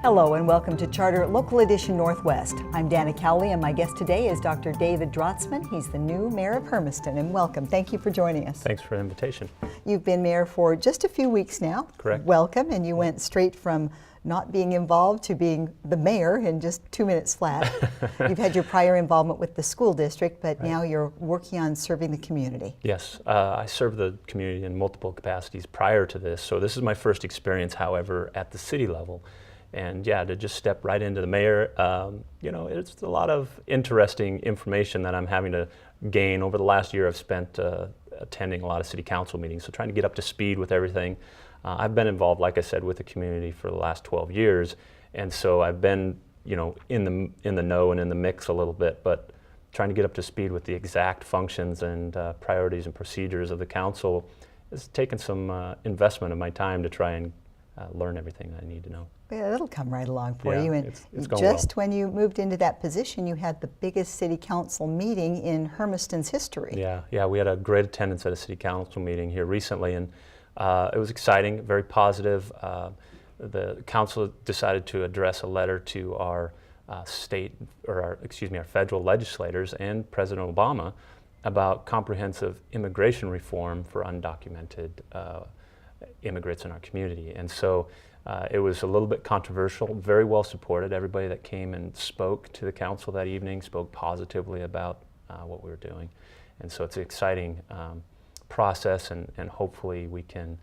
Hello and welcome to Charter Local Edition Northwest. I'm Dana Cowley and my guest today is Dr. David Drotzmann. He's the new mayor of Hermiston, and welcome. Thank you for joining us. Thanks for the invitation. You've been mayor for just a few weeks now. Correct. Welcome, and you went straight from not being involved to being the mayor in just 2 minutes flat. You've had your prior involvement with the school district, but now you're working on serving the community. Yes, I served the community in multiple capacities prior to this, so this is my first experience, however, at the city level. And yeah, to just step right into the mayor, you know, it's a lot of interesting information that I'm having to gain. Over the last year, I've spent attending a lot of city council meetings, so trying to get up to speed with everything. I've been involved, like I said, with the community for the last 12 years, and so I've been, you know, in the know and in the mix a little bit, but trying to get up to speed with the exact functions and priorities and procedures of the council has taken some investment of my time to try and learn everything I need to know. Yeah, that'll come right along for you. And it's going just well. When you moved into that position, you had the biggest city council meeting in Hermiston's history. Yeah, we had a great attendance at a city council meeting here recently, and it was exciting, very positive. The council decided to address a letter to our our federal legislators and President Obama about comprehensive immigration reform for undocumented immigrants in our community. And so it was a little bit controversial, very well supported. Everybody that came and spoke to the council that evening spoke positively about what we were doing. And so it's an exciting process, and hopefully we can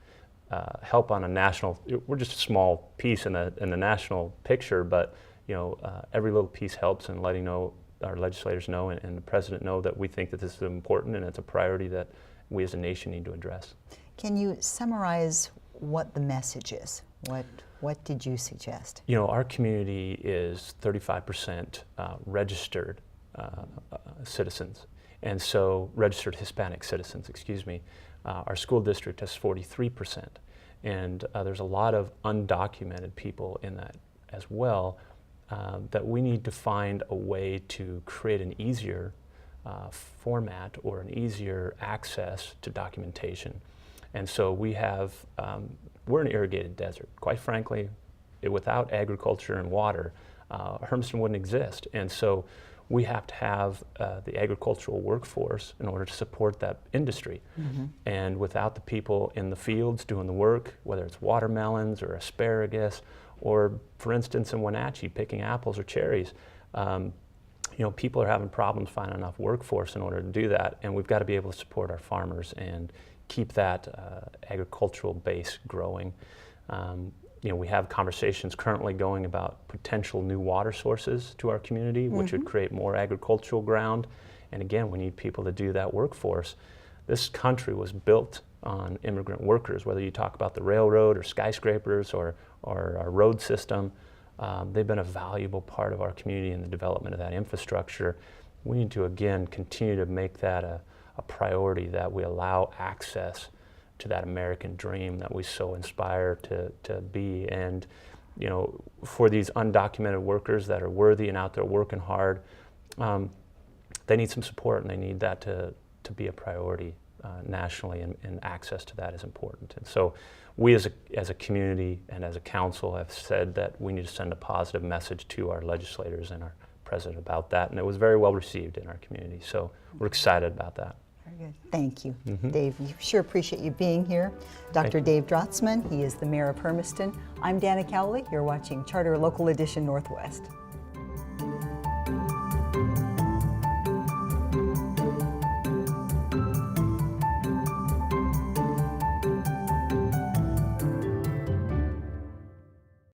help on a national, we're just a small piece in the national picture, but you know, every little piece helps in letting our legislators know and the president know that we think that this is important and it's a priority that we as a nation need to address. Can you summarize what the message is? What did you suggest? You know, our community is 35% registered citizens, and so registered Hispanic citizens, excuse me. Our school district has 43%, and there's a lot of undocumented people in that as well, that we need to find a way to create an easier format or an easier access to documentation. And so we have, we're an irrigated desert. Quite frankly, without agriculture and water, Hermiston wouldn't exist. And so we have to have the agricultural workforce in order to support that industry. Mm-hmm. And without the people in the fields doing the work, whether it's watermelons or asparagus, or for instance in Wenatchee, picking apples or cherries, you know, people are having problems finding enough workforce in order to do that. And we've got to be able to support our farmers and keep that agricultural base growing. You know, we have conversations currently going about potential new water sources to our community, which would create more agricultural ground. And again, we need people to do that workforce. This country was built on immigrant workers, whether you talk about the railroad or skyscrapers or our road system. They've been a valuable part of our community in the development of that infrastructure. We need to, again, continue to make that a priority, that we allow access to that American dream that we so inspire to be. And you know, for these undocumented workers that are worthy and out there working hard, they need some support, and they need that to be a priority nationally, and access to that is important. And so we as a community and as a council have said that we need to send a positive message to our legislators and our president about that, and it was very well received in our community. So we're excited about that. Very good. Thank you, Dave. We sure appreciate you being here. Dr. Dave Drotzmann, he is the mayor of Hermiston. I'm Dana Cowley. You're watching Charter Local Edition Northwest.